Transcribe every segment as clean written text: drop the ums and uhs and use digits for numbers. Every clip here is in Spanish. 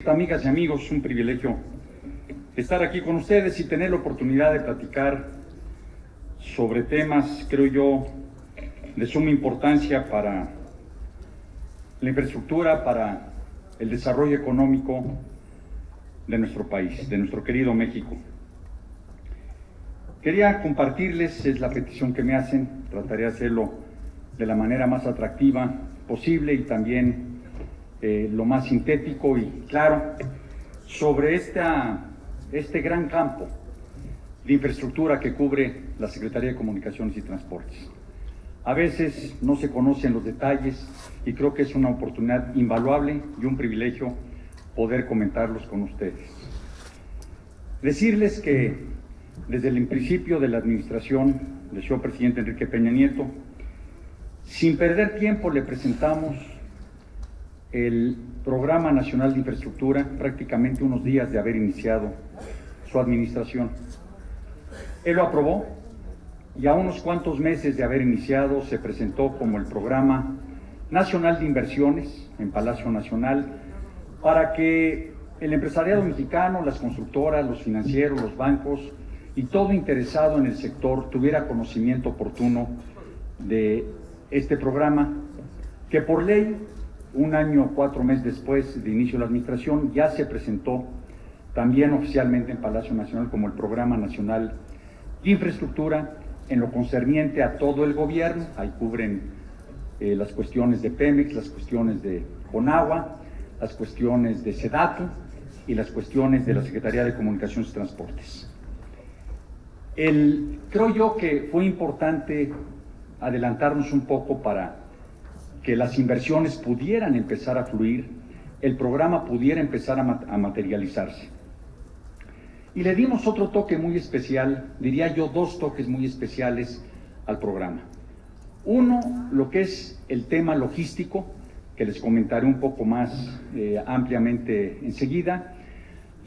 Amigas y amigos, un privilegio estar aquí con ustedes y tener la oportunidad de platicar sobre temas, creo yo, de suma importancia para la infraestructura, para el desarrollo económico de nuestro país, de nuestro querido México. Quería compartirles, es la petición que me hacen, trataré de hacerlo de la manera más atractiva posible y también lo más sintético y claro sobre este gran campo de infraestructura que cubre la Secretaría de Comunicaciones y Transportes. A veces no se conocen los detalles y creo que es una oportunidad invaluable y un privilegio poder comentarlos con ustedes. Decirles que desde el principio de la administración del señor presidente Enrique Peña Nieto, sin perder tiempo le presentamos el Programa Nacional de Infraestructura, prácticamente unos días de haber iniciado su administración. Él lo aprobó y a unos cuantos meses de haber iniciado se presentó como el Programa Nacional de Inversiones en Palacio Nacional para que el empresariado mexicano, las constructoras, los financieros, los bancos y todo interesado en el sector tuviera conocimiento oportuno de este programa que por ley, un año, 4 meses después de inicio de la administración, ya se presentó también oficialmente en Palacio Nacional como el Programa Nacional de Infraestructura en lo concerniente a todo el gobierno. Ahí cubren las cuestiones de Pemex, las cuestiones de Conagua, las cuestiones de SEDATU y las cuestiones de la Secretaría de Comunicaciones y Transportes. Creo yo que fue importante adelantarnos un poco para que las inversiones pudieran empezar a fluir, el programa pudiera empezar a materializarse. Y le dimos otro toque muy especial, diría yo 2 toques muy especiales al programa. Uno, lo que es el tema logístico, que les comentaré un poco más ampliamente enseguida,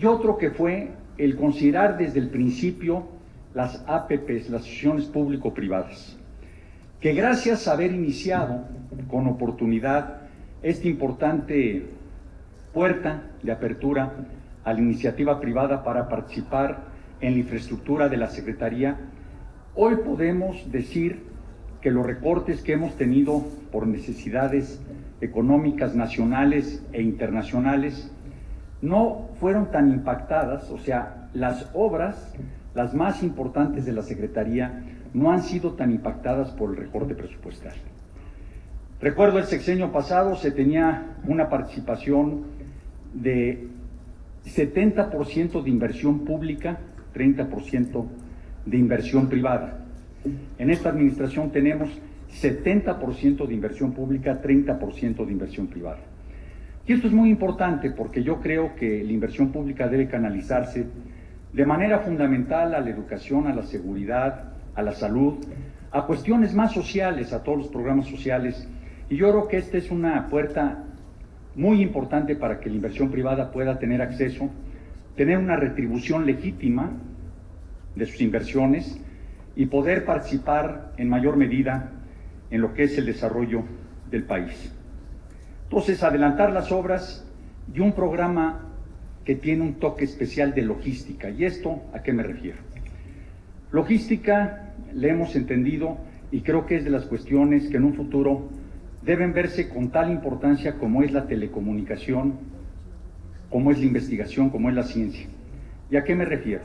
y otro que fue el considerar desde el principio las APPs, las asociaciones público-privadas, que gracias a haber iniciado con oportunidad esta importante puerta de apertura a la iniciativa privada para participar en la infraestructura de la Secretaría, hoy podemos decir que los recortes que hemos tenido por necesidades económicas nacionales e internacionales no fueron tan impactadas, o sea, las obras, las más importantes de la Secretaría, no han sido tan impactadas por el recorte presupuestal. Recuerdo el sexenio pasado se tenía una participación de 70% de inversión pública, 30% de inversión privada. En esta administración tenemos 70% de inversión pública, 30% de inversión privada. Y esto es muy importante porque yo creo que la inversión pública debe canalizarse de manera fundamental a la educación, a la seguridad, a la salud, a cuestiones más sociales, a todos los programas sociales. Y yo creo que esta es una puerta muy importante para que la inversión privada pueda tener acceso, tener una retribución legítima de sus inversiones y poder participar en mayor medida en lo que es el desarrollo del país. Entonces, adelantar las obras y un programa que tiene un toque especial de logística. ¿Y esto a qué me refiero? Logística, le hemos entendido y creo que es de las cuestiones que en un futuro deben verse con tal importancia como es la telecomunicación, como es la investigación, como es la ciencia. ¿Y a qué me refiero?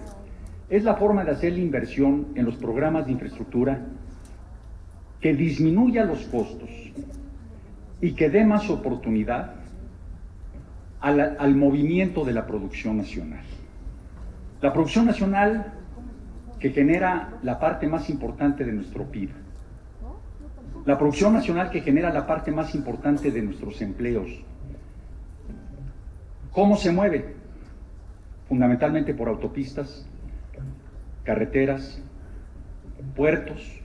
Es la forma de hacer la inversión en los programas de infraestructura que disminuya los costos y que dé más oportunidad al movimiento de la producción nacional. La producción nacional que genera la parte más importante de nuestro PIB. La producción nacional que genera la parte más importante de nuestros empleos. ¿Cómo se mueve? Fundamentalmente por autopistas, carreteras, puertos,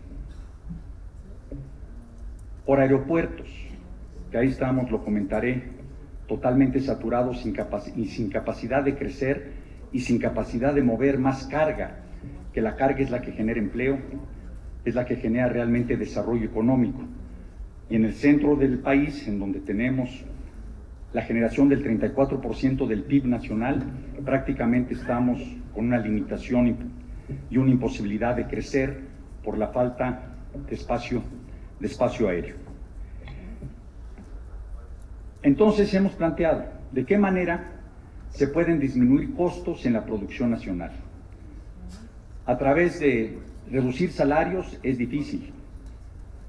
por aeropuertos, que ahí estamos, lo comentaré, totalmente saturados y sin capacidad de crecer y sin capacidad de mover más carga, que la carga es la que genera empleo, es la que genera realmente desarrollo económico. Y en el centro del país, en donde tenemos la generación del 34% del PIB nacional, prácticamente estamos con una limitación y una imposibilidad de crecer por la falta de espacio aéreo. Entonces hemos planteado de qué manera se pueden disminuir costos en la producción nacional. A través de reducir salarios es difícil.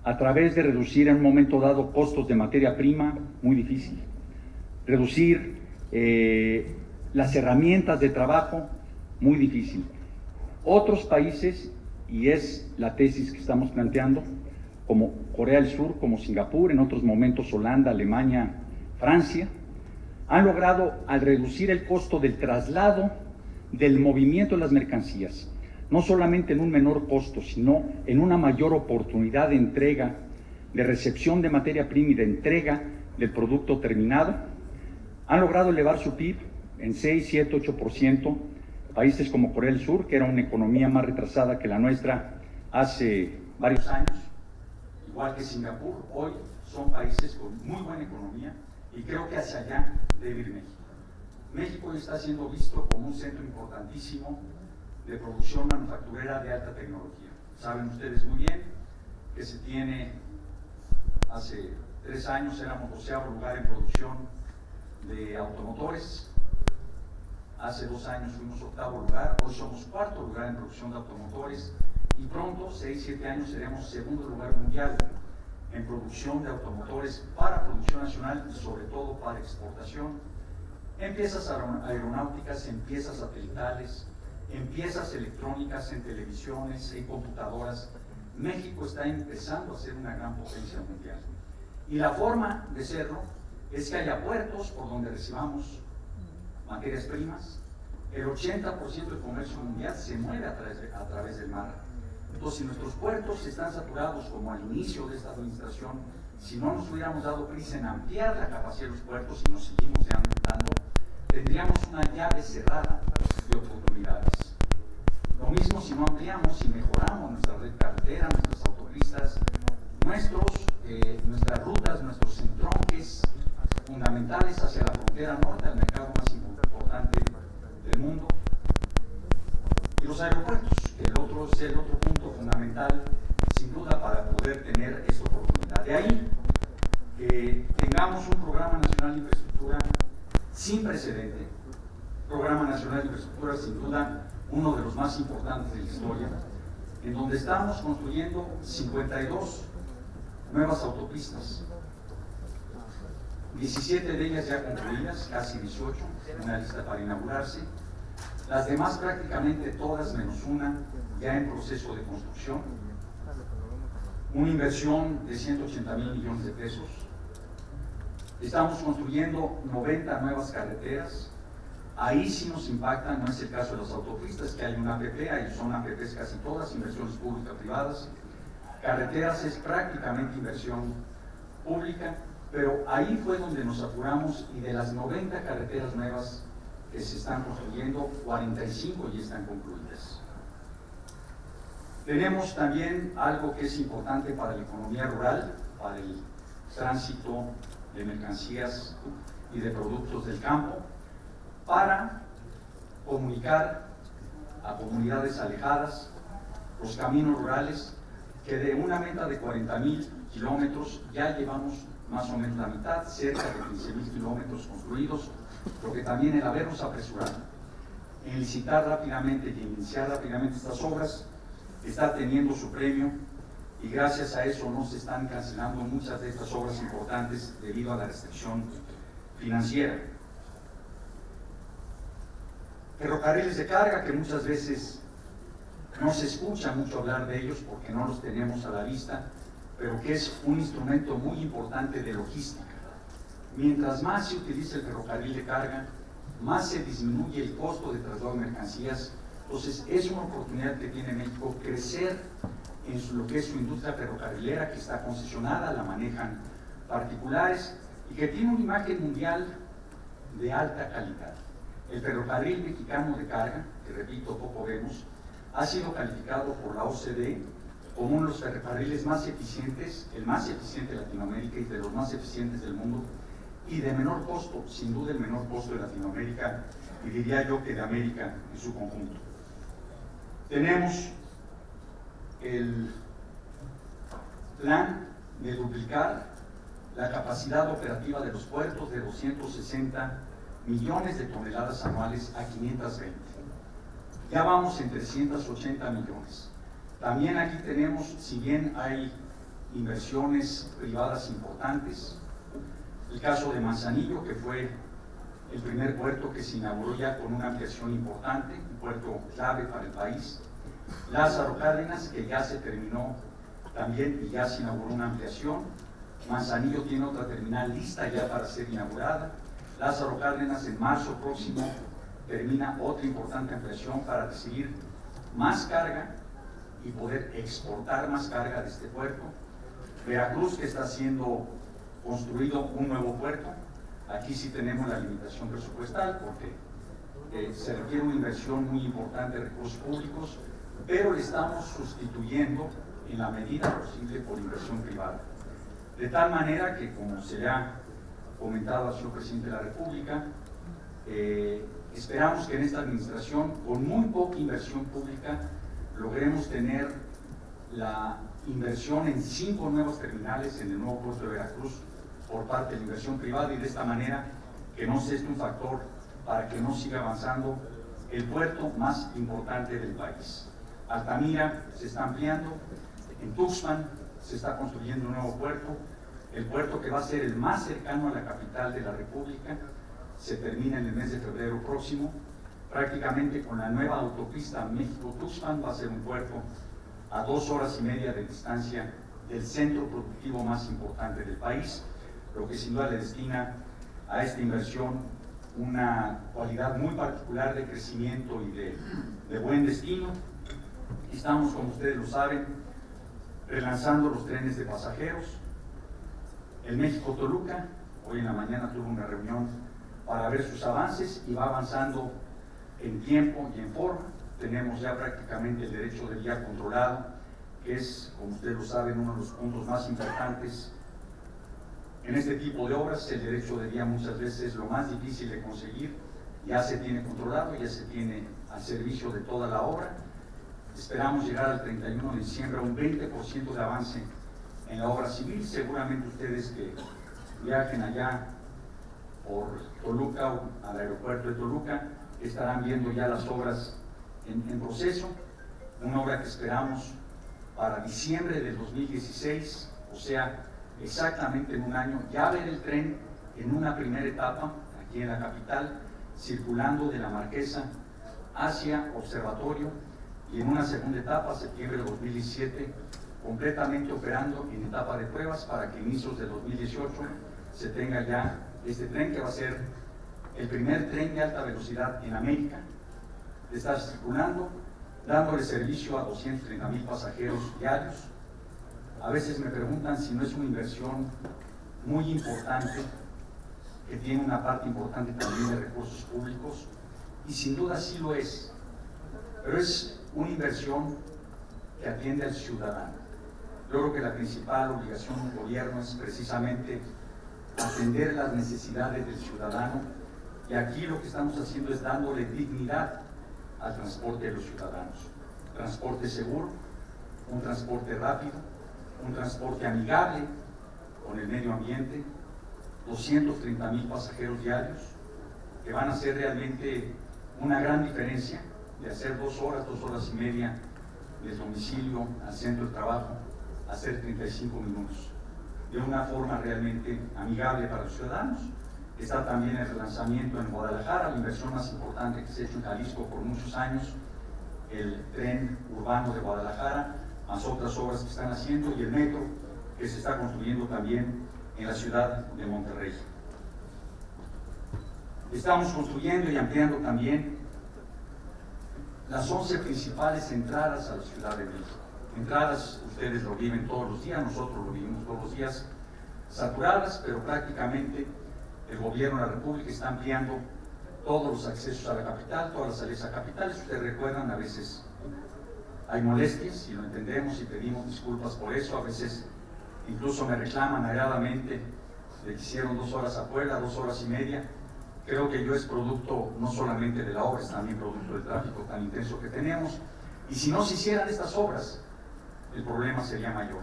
A través de reducir en un momento dado costos de materia prima, muy difícil. Reducir las herramientas de trabajo, muy difícil. Otros países, y es la tesis que estamos planteando, como Corea del Sur, como Singapur, en otros momentos Holanda, Alemania, Francia, han logrado, al reducir el costo del traslado, del movimiento de las mercancías, no solamente en un menor costo, sino en una mayor oportunidad de entrega, de recepción de materia prima y de entrega del producto terminado, han logrado elevar su PIB en 6, 7, 8%. Países como Corea del Sur, que era una economía más retrasada que la nuestra hace varios años, igual que Singapur, hoy son países con muy buena economía y creo que hacia allá debe ir México. México hoy está siendo visto como un centro importantísimo de producción manufacturera de alta tecnología. Saben ustedes muy bien que se tiene, hace 3 años éramos 12º lugar en producción de automotores, hace 2 años fuimos 8º lugar, hoy somos 4º lugar en producción de automotores y pronto, 6, 7 años, seremos 2º lugar mundial en producción de automotores para producción nacional y sobre todo para exportación, en piezas aeronáuticas, en piezas satelitales, en piezas electrónicas, en televisiones, en computadoras. México está empezando a ser una gran potencia mundial. Y la forma de serlo es que haya puertos por donde recibamos materias primas. El 80% del comercio mundial se mueve a través del mar. Entonces, si nuestros puertos están saturados como al inicio de esta administración, si no nos hubiéramos dado prisa en ampliar la capacidad de los puertos y nos seguimos dando, tendríamos una llave cerrada de oportunidades. Lo mismo si no ampliamos y mejoramos nuestra red carretera, nuestras autopistas, nuestras rutas, nuestros entronques fundamentales hacia la frontera norte, al mercado más importante del mundo, y los aeropuertos, que es el otro punto fundamental, sin duda, para poder tener esta oportunidad. De ahí que tengamos un Programa Nacional de Infraestructura sin precedente, Programa Nacional de Infraestructura sin duda uno de los más importantes de la historia, en donde estamos construyendo 52 nuevas autopistas, 17 de ellas ya concluidas, casi 18, una lista para inaugurarse, las demás prácticamente todas menos una ya en proceso de construcción, una inversión de 180,000 millones de pesos. Estamos construyendo 90 nuevas carreteras. Ahí sí nos impactan, no es el caso de las autopistas, que hay una APP, ahí son APPs casi todas, inversiones públicas-privadas. Carreteras es prácticamente inversión pública, pero ahí fue donde nos apuramos y de las 90 carreteras nuevas que se están construyendo, 45 ya están concluidas. Tenemos también algo que es importante para la economía rural, para el tránsito de mercancías y de productos del campo, para comunicar a comunidades alejadas los caminos rurales, que de una meta de 40,000 kilómetros ya llevamos más o menos la mitad, cerca de 15,000 kilómetros construidos, lo que también el habernos apresurado en licitar rápidamente y iniciar rápidamente estas obras está teniendo su premio, y gracias a eso no se están cancelando muchas de estas obras importantes debido a la restricción financiera. Ferrocarriles de carga, que muchas veces no se escucha mucho hablar de ellos porque no los tenemos a la vista, pero que es un instrumento muy importante de logística. Mientras más se utiliza el ferrocarril de carga, más se disminuye el costo de traslado de mercancías. Entonces es una oportunidad que tiene México crecer en lo que es su industria ferrocarrilera, que está concesionada, la manejan particulares y que tiene una imagen mundial de alta calidad. El ferrocarril mexicano de carga, que repito, poco vemos, ha sido calificado por la OCDE como uno de los ferrocarriles más eficientes, el más eficiente de Latinoamérica y de los más eficientes del mundo, y de menor costo, sin duda el menor costo de Latinoamérica y diría yo que de América en su conjunto. Tenemos el plan de duplicar la capacidad operativa de los puertos de 260 millones de toneladas anuales a 520. Ya vamos en 380 millones. También aquí tenemos, si bien hay inversiones privadas importantes, el caso de Manzanillo, que fue el primer puerto que se inauguró ya con una ampliación importante, un puerto clave para el país. Lázaro Cárdenas, que ya se terminó también y ya se inauguró una ampliación. Manzanillo tiene otra terminal lista ya para ser inaugurada. Lázaro Cárdenas en marzo próximo termina otra importante ampliación para recibir más carga y poder exportar más carga de este puerto. Veracruz, que está siendo construido un nuevo puerto. Aquí sí tenemos la limitación presupuestal porque se requiere una inversión muy importante de recursos públicos, pero le estamos sustituyendo en la medida posible por inversión privada. De tal manera que, como se le ha comentado al señor Presidente de la República, esperamos que en esta administración, con muy poca inversión pública, logremos tener la inversión en 5 nuevos terminales en el nuevo puerto de Veracruz por parte de la inversión privada y de esta manera que no sea este un factor para que no siga avanzando el puerto más importante del país. Altamira se está ampliando, en Tuxpan se está construyendo un nuevo puerto, el puerto que va a ser el más cercano a la capital de la República, se termina en el mes de febrero próximo, prácticamente con la nueva autopista México-Tuxpan va a ser un puerto a 2 horas y media de distancia del centro productivo más importante del país, lo que sin duda le destina a esta inversión una cualidad muy particular de crecimiento y de buen destino. Estamos, como ustedes lo saben, relanzando los trenes de pasajeros. El México-Toluca, hoy en la mañana tuvo una reunión para ver sus avances y va avanzando en tiempo y en forma. Tenemos ya prácticamente el derecho de vía controlado, que es, como ustedes lo saben, uno de los puntos más importantes en este tipo de obras. El derecho de vía muchas veces es lo más difícil de conseguir, ya se tiene controlado, ya se tiene al servicio de toda la obra. Esperamos llegar al 31 de diciembre a un 20% de avance en la obra civil. Seguramente ustedes que viajen allá por Toluca o al aeropuerto de Toluca estarán viendo ya las obras en proceso, una obra que esperamos para diciembre del 2016, o sea, exactamente en un año, ya ver el tren en una primera etapa, aquí en la capital, circulando de la Marquesa hacia Observatorio, y en una segunda etapa, septiembre de 2017, completamente operando en etapa de pruebas para que a inicios de 2018 se tenga ya este tren, que va a ser el primer tren de alta velocidad en América, de estar circulando, dándole servicio a 230,000 pasajeros diarios. A veces me preguntan si no es una inversión muy importante, que tiene una parte importante también de recursos públicos, y sin duda sí lo es, pero es una inversión que atiende al ciudadano. Yo creo que la principal obligación del gobierno es precisamente atender las necesidades del ciudadano, y aquí lo que estamos haciendo es dándole dignidad al transporte de los ciudadanos. Transporte seguro, un transporte rápido, un transporte amigable con el medio ambiente, 230,000 pasajeros diarios, que van a hacer realmente una gran diferencia de hacer 2 horas, 2 horas y media del domicilio al centro de trabajo, a hacer 35 minutos, de una forma realmente amigable para los ciudadanos. Está también el relanzamiento en Guadalajara, la inversión más importante que se ha hecho en Jalisco por muchos años, el tren urbano de Guadalajara, más otras obras que están haciendo, y el metro que se está construyendo también en la ciudad de Monterrey. Estamos construyendo y ampliando también las 11 principales entradas a la Ciudad de México. Entradas, ustedes lo viven todos los días, nosotros lo vivimos todos los días, saturadas, pero prácticamente el gobierno de la República está ampliando todos los accesos a la capital, todas las salidas a capitales. Ustedes recuerdan, a veces hay molestias y lo entendemos y pedimos disculpas por eso. A veces incluso me reclaman airadamente le hicieron 2 horas a Puebla, 2 horas y media. Creo que yo es producto no solamente de la obra, es también producto del tráfico tan intenso que tenemos. Y si no se hicieran estas obras, el problema sería mayor.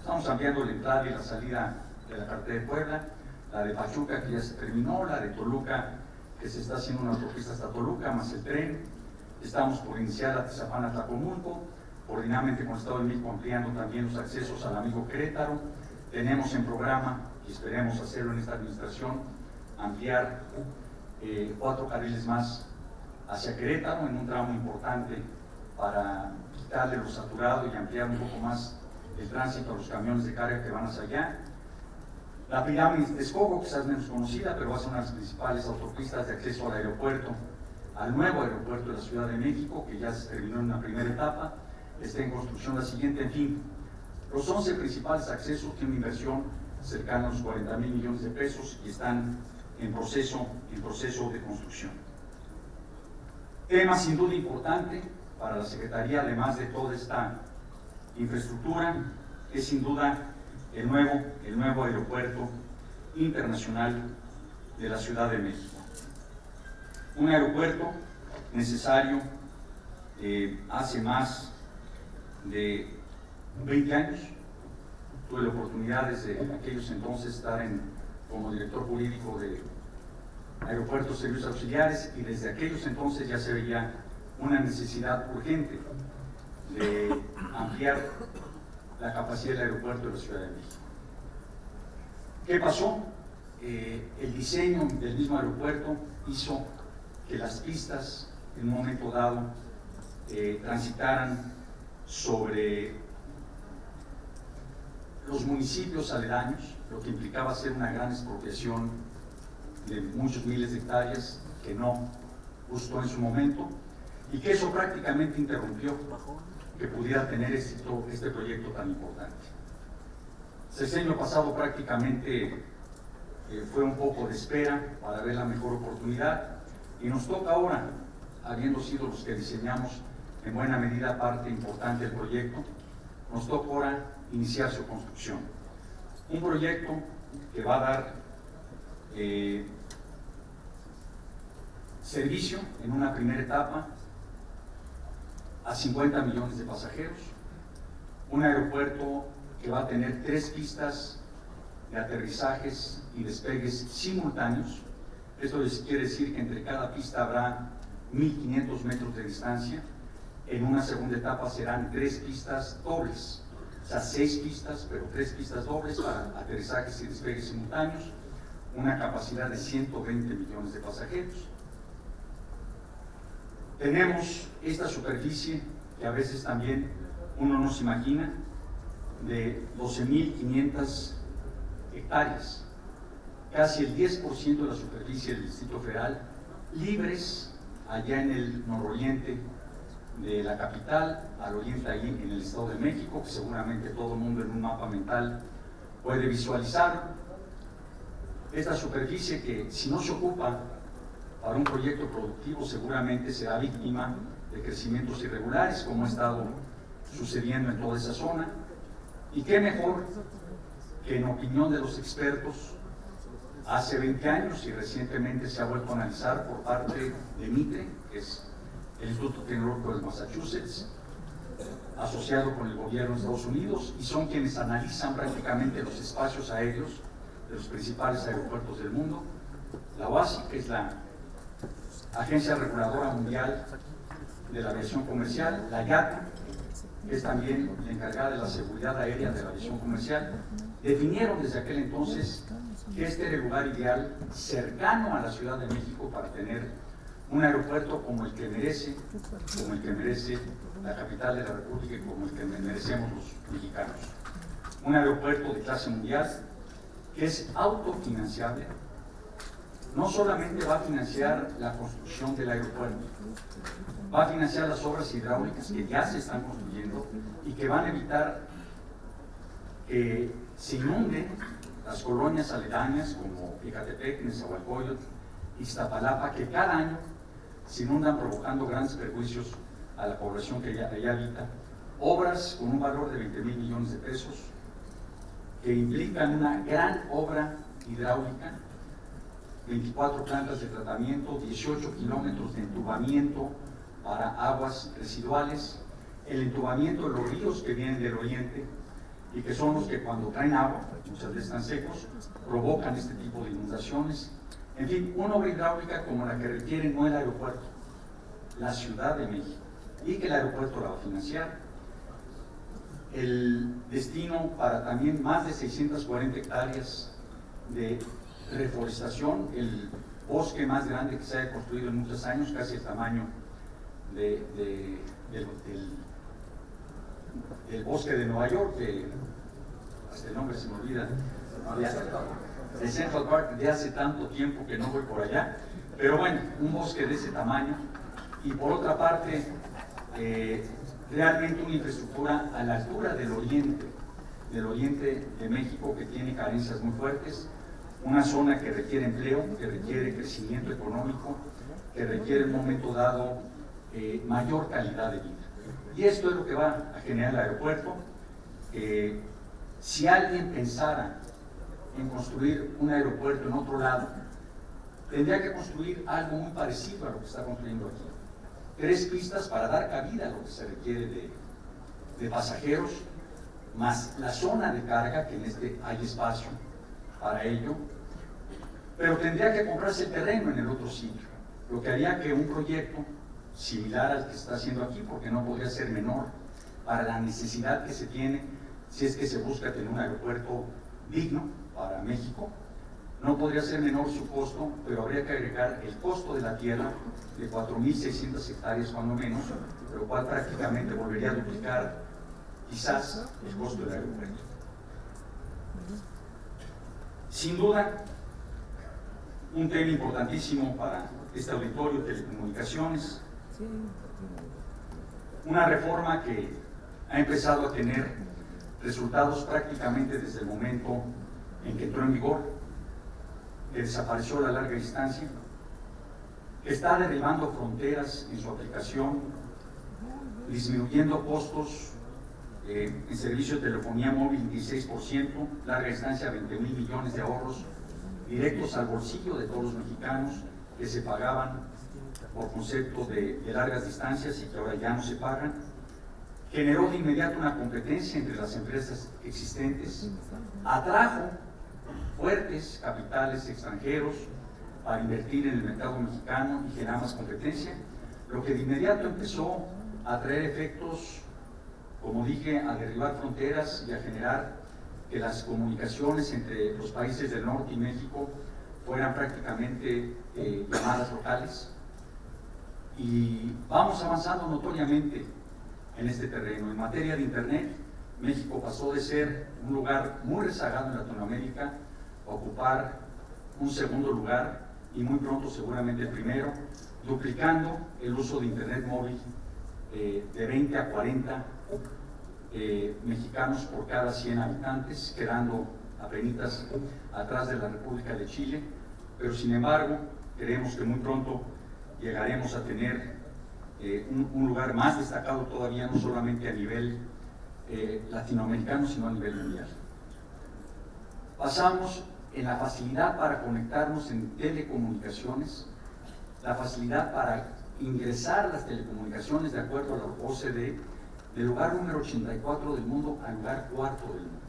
Estamos ampliando la entrada y la salida de la carretera de Puebla, la de Pachuca que ya se terminó, la de Toluca que se está haciendo una autopista hasta Toluca, más el tren. Estamos por iniciar la Tizapán-Atlacomulco, coordinadamente con el Estado de México ampliando también los accesos al amigo Querétaro. Tenemos en programa, y esperemos hacerlo en esta administración, ampliar 4 carriles más hacia Querétaro en un tramo importante para quitarle lo saturado y ampliar un poco más el tránsito a los camiones de carga que van hacia allá. La pirámide de Texcoco, quizás menos conocida, pero va a ser una de las principales autopistas de acceso al aeropuerto, al nuevo aeropuerto de la Ciudad de México, que ya se terminó en una primera etapa, está en construcción la siguiente. En fin, los 11 principales accesos tienen una inversión cercana a los 40,000 millones de pesos y están en proceso de construcción. Tema sin duda importante para la Secretaría, además de toda esta infraestructura, es sin duda el nuevo aeropuerto internacional de la Ciudad de México. Un aeropuerto necesario hace más de 20 años. Tuve la oportunidad desde aquellos entonces estar como director jurídico de Aeropuertos y Servicios Auxiliares, y desde aquellos entonces ya se veía una necesidad urgente de ampliar la capacidad del aeropuerto de la Ciudad de México. ¿Qué pasó? El diseño del mismo aeropuerto hizo que las pistas en un momento dado transitaran sobre los municipios aledaños, lo que implicaba hacer una gran expropiación de muchos miles de hectáreas que no gustó en su momento, y que eso prácticamente interrumpió que pudiera tener éxito este proyecto tan importante. El sexenio pasado prácticamente fue un poco de espera para ver la mejor oportunidad, y nos toca ahora, habiendo sido los que diseñamos en buena medida parte importante del proyecto, nos toca ahora iniciar su construcción. Un proyecto que va a dar servicio en una primera etapa a 50 millones de pasajeros, un aeropuerto que va a tener 3 pistas de aterrizajes y despegues simultáneos. Esto quiere decir que entre cada pista habrá 1.500 metros de distancia. En una segunda etapa serán 3 pistas dobles, o sea 6 pistas, pero 3 pistas dobles para aterrizajes y despegues simultáneos, una capacidad de 120 millones de pasajeros. Tenemos esta superficie que a veces también uno no se imagina, de 12.500 hectáreas, casi el 10% de la superficie del Distrito Federal, libres allá en el nororiente de la capital, al oriente allí en el Estado de México, que seguramente todo el mundo en un mapa mental puede visualizar. Esta superficie que, si no se ocupa para un proyecto productivo, seguramente será víctima de crecimientos irregulares, como ha estado sucediendo en toda esa zona. Y qué mejor que, en opinión de los expertos, hace 20 años y recientemente se ha vuelto a analizar por parte de MITRE, que es el Instituto Tecnológico de Massachusetts, asociado con el gobierno de Estados Unidos, y son quienes analizan prácticamente los espacios aéreos de los principales aeropuertos del mundo. La OASI, que es la Agencia Reguladora Mundial de la Aviación Comercial, la IATA, que es también la encargada de la seguridad aérea de la aviación comercial, definieron desde aquel entonces que este era el lugar ideal, cercano a la Ciudad de México, para tener un aeropuerto como el que merece la capital de la República y como el que merecemos los mexicanos. Un aeropuerto de clase mundial que es autofinanciable. No solamente va a financiar la construcción del aeropuerto, va a financiar las obras hidráulicas que ya se están construyendo y que van a evitar que se inunden las colonias aledañas como Ecatepec, Nezahualcóyotl, Iztapalapa, que cada año se inundan provocando grandes perjuicios a la población que allá habita. Obras con un valor de 20,000 millones de pesos que implican una gran obra hidráulica, 24 plantas de tratamiento, 18 kilómetros de entubamiento para aguas residuales, el entubamiento de los ríos que vienen del oriente y que son los que cuando traen agua, muchas veces están secos, provocan este tipo de inundaciones. En fin, una obra hidráulica como la que requiere no el aeropuerto, la Ciudad de México, y que el aeropuerto la va a financiar. El destino para también más de 640 hectáreas de reforestación, el bosque más grande que se haya construido en muchos años, casi el tamaño del bosque de Nueva York, hasta el nombre se me olvida, de Central Park, de hace tanto tiempo que no voy por allá, pero bueno, un bosque de ese tamaño. Y por otra parte, realmente una infraestructura a la altura del oriente de México, que tiene carencias muy fuertes, una zona que requiere empleo, que requiere crecimiento económico, que requiere en un momento dado mayor calidad de vida. Y esto es lo que va a generar el aeropuerto. Si alguien pensara en construir un aeropuerto en otro lado, tendría que construir algo muy parecido a lo que está construyendo aquí. 3 pistas para dar cabida a lo que se requiere de pasajeros, más la zona de carga, que en este hay espacio para ello, pero tendría que comprarse el terreno en el otro sitio, lo que haría que un proyecto similar al que se está haciendo aquí, porque no podría ser menor para la necesidad que se tiene si es que se busca tener un aeropuerto digno para México, no podría ser menor su costo, pero habría que agregar el costo de la tierra de 4.600 hectáreas cuando menos, lo cual prácticamente volvería a duplicar quizás el costo del aeropuerto. Sin duda, un tema importantísimo para este auditorio, telecomunicaciones, una reforma que ha empezado a tener resultados prácticamente desde el momento en que entró en vigor, que desapareció la larga distancia, que está derribando fronteras en su aplicación, disminuyendo costos en servicio de telefonía móvil 16%, larga distancia 20,000 millones de ahorros directos al bolsillo de todos los mexicanos que se pagaban por concepto de largas distancias y que ahora ya no se pagan. Generó de inmediato una competencia entre las empresas existentes, atrajo fuertes capitales extranjeros para invertir en el mercado mexicano y generar más competencia, lo que de inmediato empezó a traer efectos, como dije, a derribar fronteras y a generar que las comunicaciones entre los países del norte y México fueran prácticamente llamadas locales. Y vamos avanzando notoriamente en este terreno. En materia de Internet, México pasó de ser un lugar muy rezagado en Latinoamérica a ocupar un segundo lugar y muy pronto seguramente el primero, duplicando el uso de Internet móvil de 20 a 40 mexicanos por cada 100 habitantes, quedando apenas atrás de la República de Chile, pero sin embargo creemos que muy pronto llegaremos a tener un lugar más destacado todavía, no solamente a nivel latinoamericano, sino a nivel mundial. Pasamos en la facilidad para conectarnos en telecomunicaciones, la facilidad para ingresar las telecomunicaciones de acuerdo a la OCDE, del lugar número 84 del mundo al lugar 4 del mundo.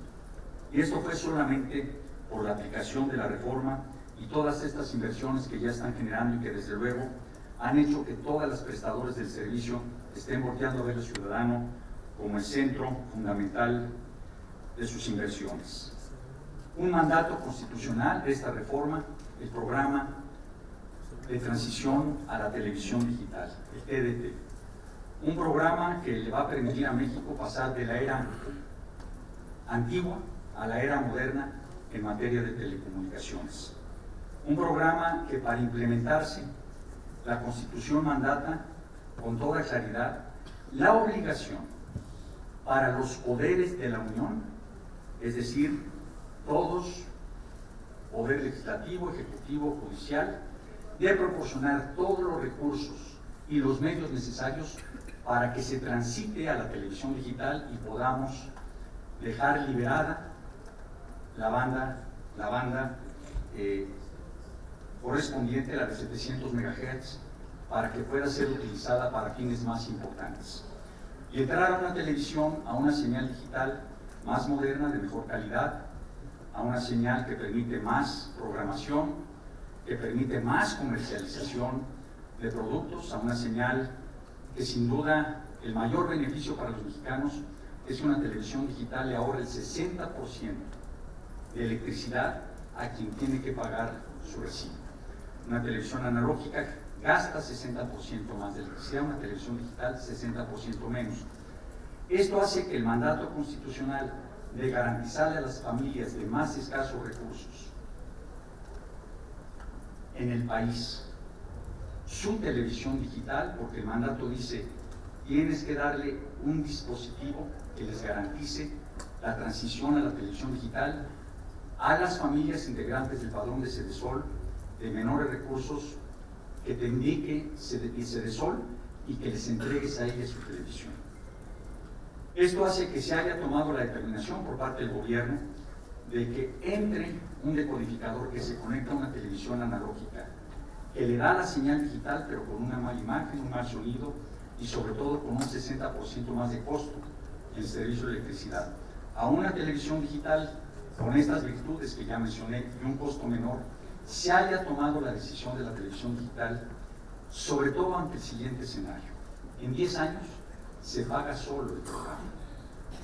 Y esto fue solamente por la aplicación de la reforma y todas estas inversiones que ya están generando y que desde luego han hecho que todas las prestadoras del servicio estén volteando a ver al ciudadano como el centro fundamental de sus inversiones. Un mandato constitucional de esta reforma, el programa de transición a la televisión digital, el TDT. Un programa que le va a permitir a México pasar de la era antigua a la era moderna en materia de telecomunicaciones. Un programa que para implementarse, la Constitución mandata con toda claridad la obligación para los poderes de la Unión, es decir, todos, poder legislativo, ejecutivo, judicial, de proporcionar todos los recursos y los medios necesarios para que se transite a la televisión digital y podamos dejar liberada la banda correspondiente, la de 700 MHz, para que pueda ser utilizada para fines más importantes. Y entrar a una televisión, a una señal digital más moderna, de mejor calidad, a una señal que permite más programación, que permite más comercialización de productos, a una señal que sin duda el mayor beneficio para los mexicanos es que una televisión digital le ahorra el 60% de electricidad a quien tiene que pagar su recibo. Una televisión analógica gasta 60% más de electricidad, una televisión digital 60% menos. Esto hace que el mandato constitucional de garantizarle a las familias de más escasos recursos en el país su televisión digital, porque el mandato dice, tienes que darle un dispositivo que les garantice la transición a la televisión digital a las familias integrantes del padrón de Sedesol de menores recursos, que te indique Sedesol y que les entregues a ellas su televisión. Esto hace que se haya tomado la determinación por parte del gobierno de que entre un decodificador que se conecta a una televisión analógica, que le da la señal digital pero con una mala imagen, un mal sonido y sobre todo con un 60% más de costo en el servicio de electricidad, a una televisión digital con estas virtudes que ya mencioné y un costo menor, se haya tomado la decisión de la televisión digital, sobre todo ante el siguiente escenario. En 10 años se paga solo el programa.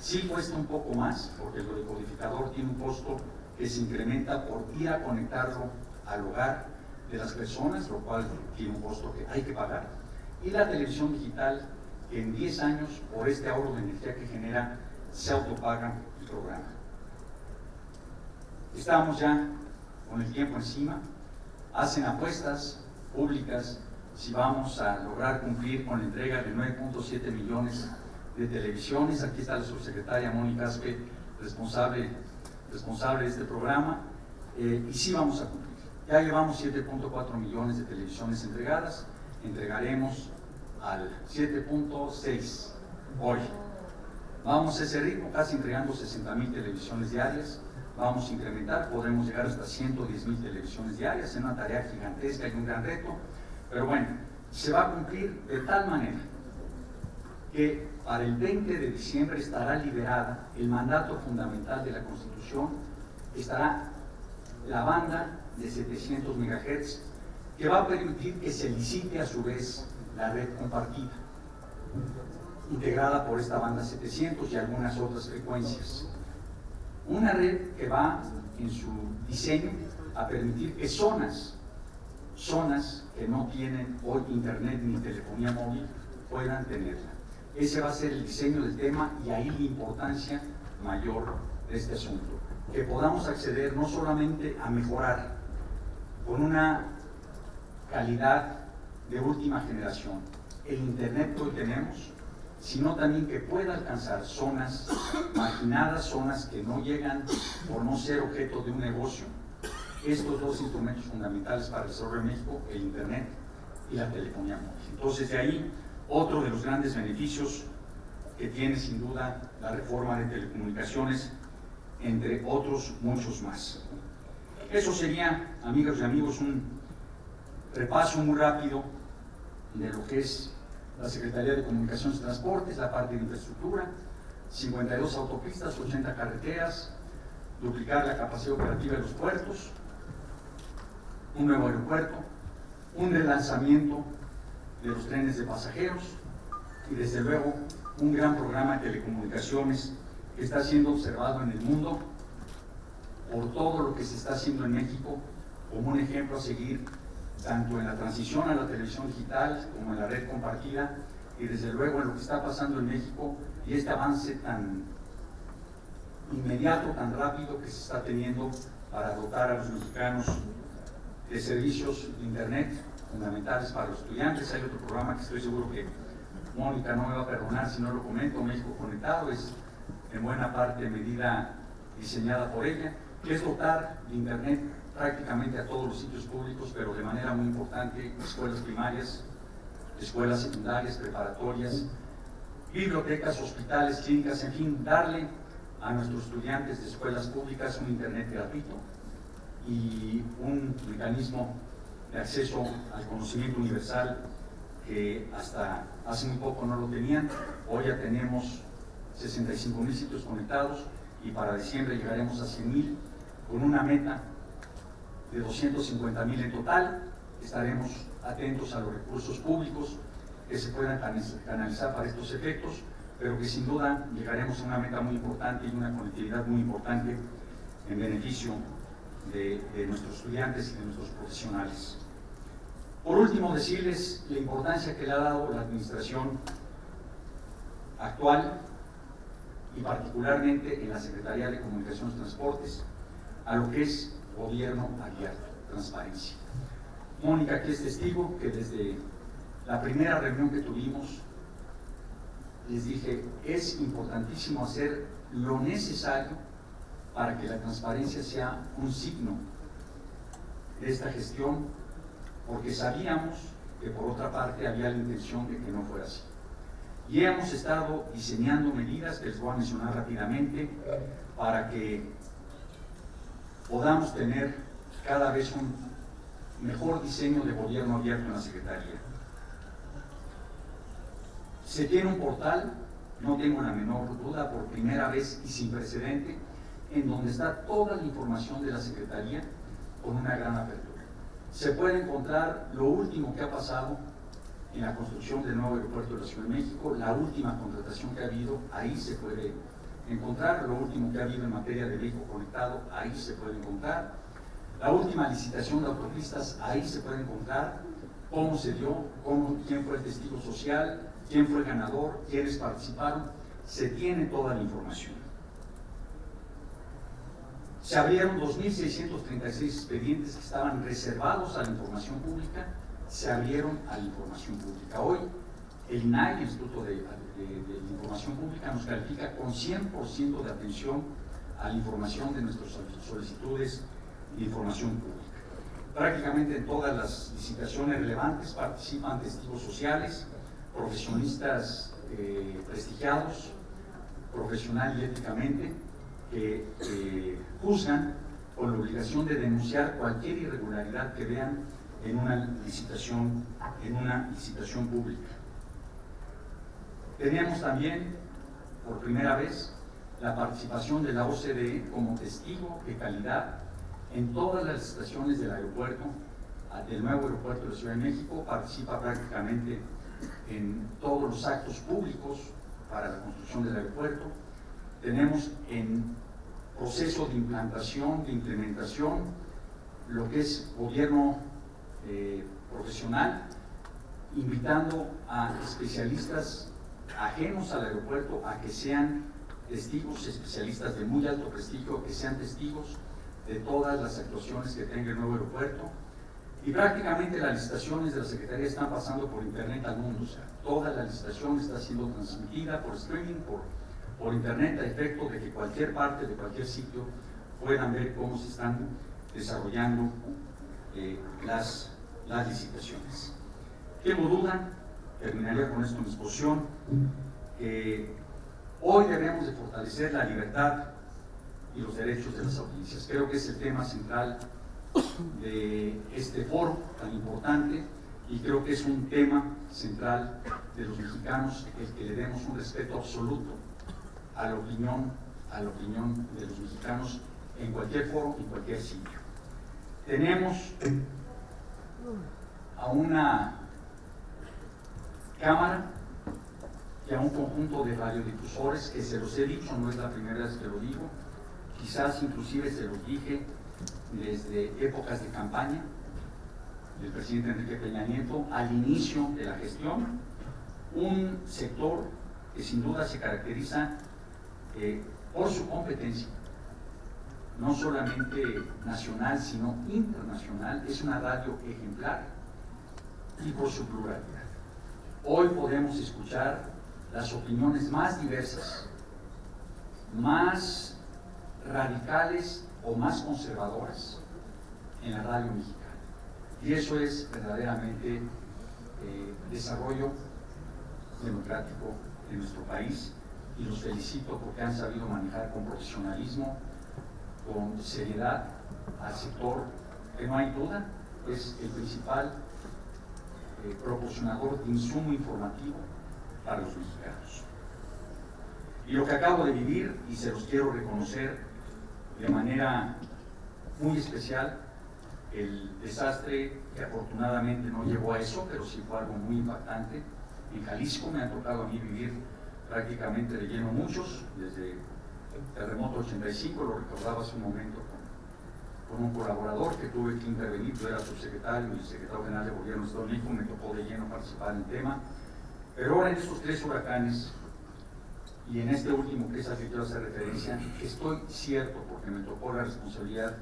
Sí cuesta un poco más, porque el decodificador tiene un costo que se incrementa por ir a conectarlo al hogar de las personas, lo cual tiene un costo que hay que pagar. Y la televisión digital, que en 10 años, por este ahorro de energía que genera, se autopaga el programa. Estamos ya con el tiempo encima, hacen apuestas públicas si vamos a lograr cumplir con la entrega de 9.7 millones de televisiones. Aquí está la subsecretaria Mónica Aspe, responsable de este programa, y sí vamos a cumplir. Ya llevamos 7.4 millones de televisiones entregadas, entregaremos al 7.6 hoy. Vamos a ese ritmo, casi entregando 60,000 televisiones diarias. Vamos a incrementar, podremos llegar hasta 110,000 televisiones diarias, en una tarea gigantesca y un gran reto, pero bueno, se va a cumplir de tal manera que para el 20 de diciembre estará liberada el mandato fundamental de la Constitución, estará la banda de 700 MHz, que va a permitir que se licite a su vez la red compartida, integrada por esta banda 700 y algunas otras frecuencias. Una red que va en su diseño a permitir que zonas que no tienen hoy internet ni telefonía móvil puedan tenerla. Ese va a ser el diseño del tema y ahí la importancia mayor de este asunto. Que podamos acceder no solamente a mejorar con una calidad de última generación el internet que hoy tenemos, sino también que pueda alcanzar zonas marginadas, zonas que no llegan por no ser objeto de un negocio. Estos dos instrumentos fundamentales para el desarrollo de México, el internet y la telefonía móvil. Entonces, de ahí otro de los grandes beneficios que tiene sin duda la reforma de telecomunicaciones, entre otros muchos más. Eso sería, amigas y amigos, un repaso muy rápido de lo que es la Secretaría de Comunicaciones y Transportes, la parte de infraestructura, 52 autopistas, 80 carreteras, duplicar la capacidad operativa de los puertos, un nuevo aeropuerto, un relanzamiento de los trenes de pasajeros y desde luego un gran programa de telecomunicaciones que está siendo observado en el mundo por todo lo que se está haciendo en México como un ejemplo a seguir, tanto en la transición a la televisión digital como en la red compartida, y desde luego en lo que está pasando en México y este avance tan inmediato, tan rápido que se está teniendo para dotar a los mexicanos de servicios de internet fundamentales para los estudiantes. Hay otro programa que estoy seguro que Mónica no me va a perdonar si no lo comento, México Conectado, es en buena parte medida diseñada por ella, que es dotar de internet prácticamente a todos los sitios públicos, pero de manera muy importante, escuelas primarias, escuelas secundarias, preparatorias, bibliotecas, hospitales, clínicas, en fin, darle a nuestros estudiantes de escuelas públicas un internet gratuito y un mecanismo de acceso al conocimiento universal que hasta hace muy poco no lo tenían. Hoy ya tenemos 65,000 sitios conectados y para diciembre llegaremos a 100,000 con una meta de 250,000 en total. Estaremos atentos a los recursos públicos que se puedan canalizar para estos efectos, pero que sin duda llegaremos a una meta muy importante y una conectividad muy importante en beneficio de nuestros estudiantes y de nuestros profesionales. Por último, decirles la importancia que le ha dado la administración actual y particularmente en la Secretaría de Comunicaciones y Transportes a lo que es gobierno abierto, transparencia. Mónica aquí es testigo que desde la primera reunión que tuvimos les dije, es importantísimo hacer lo necesario para que la transparencia sea un signo de esta gestión, porque sabíamos que por otra parte había la intención de que no fuera así. Y hemos estado diseñando medidas que les voy a mencionar rápidamente para que podamos tener cada vez un mejor diseño de gobierno abierto en la Secretaría. Se tiene un portal, no tengo la menor duda, por primera vez y sin precedente, en donde está toda la información de la Secretaría con una gran apertura. Se puede encontrar lo último que ha pasado en la construcción del nuevo aeropuerto de la Ciudad de México, la última contratación que ha habido, ahí se puede encontrar, lo último que ha habido en materia de vehículo conectado, ahí se puede encontrar, la última licitación de autopistas, ahí se puede encontrar, cómo se dio, quién fue el testigo social, quién fue el ganador, quiénes participaron, se tiene toda la información. Se abrieron 2.636 expedientes que estaban reservados a la información pública, se abrieron a la información pública. Hoy, el INAI, el Instituto de Información Pública, nos califica con 100% de atención a la información de nuestras solicitudes de información pública. Prácticamente en todas las licitaciones relevantes participan testigos sociales, profesionistas prestigiados, profesional y éticamente, que juzgan con la obligación de denunciar cualquier irregularidad que vean en una licitación pública. Tenemos también, por primera vez, la participación de la OCDE como testigo de calidad en todas las licitaciones del aeropuerto, del nuevo aeropuerto de la Ciudad de México. Participa prácticamente en todos los actos públicos para la construcción del aeropuerto. Tenemos en proceso de implantación, de implementación, lo que es gobierno profesional, invitando a especialistas ajenos al aeropuerto a que sean testigos, especialistas de muy alto prestigio, que sean testigos de todas las actuaciones que tenga el nuevo aeropuerto. Y prácticamente las licitaciones de la Secretaría están pasando por internet al mundo, o sea, toda la licitación está siendo transmitida por streaming, por internet, a efecto de que cualquier parte de cualquier sitio puedan ver cómo se están desarrollando las licitaciones. Tengo duda, terminaría con esto mi exposición, que hoy debemos de fortalecer la libertad y los derechos de las audiencias. Creo que es el tema central de este foro tan importante, y creo que es un tema central de los mexicanos el que le demos un respeto absoluto a la opinión de los mexicanos en cualquier foro, en cualquier sitio. Tenemos a una cámara y a un conjunto de radiodifusores que, se los he dicho, no es la primera vez que lo digo, quizás inclusive se los dije desde épocas de campaña del presidente Enrique Peña Nieto, al inicio de la gestión, un sector que sin duda se caracteriza por su competencia, no solamente nacional, sino internacional. Es una radio ejemplar, y por su pluralidad. Hoy podemos escuchar las opiniones más diversas, más radicales o más conservadoras en la radio mexicana. Y eso es verdaderamente desarrollo democrático de nuestro país, y los felicito porque han sabido manejar con profesionalismo con seriedad al sector que no hay duda es el principal proporcionador de insumo informativo para los mexicanos. Y lo que acabo de vivir, y se los quiero reconocer de manera muy especial, el desastre que afortunadamente no llegó a eso, pero sí fue algo muy impactante. En Jalisco me ha tocado a mí vivir prácticamente de lleno muchos, desde el terremoto 85, lo recordaba hace un momento con un colaborador que tuve que intervenir, yo era subsecretario y secretario general de Gobierno de Estado de México, me tocó de lleno participar en el tema. Pero ahora en estos 3 huracanes, y en este último que es al que quiero hacer referencia, estoy cierto, porque me tocó la responsabilidad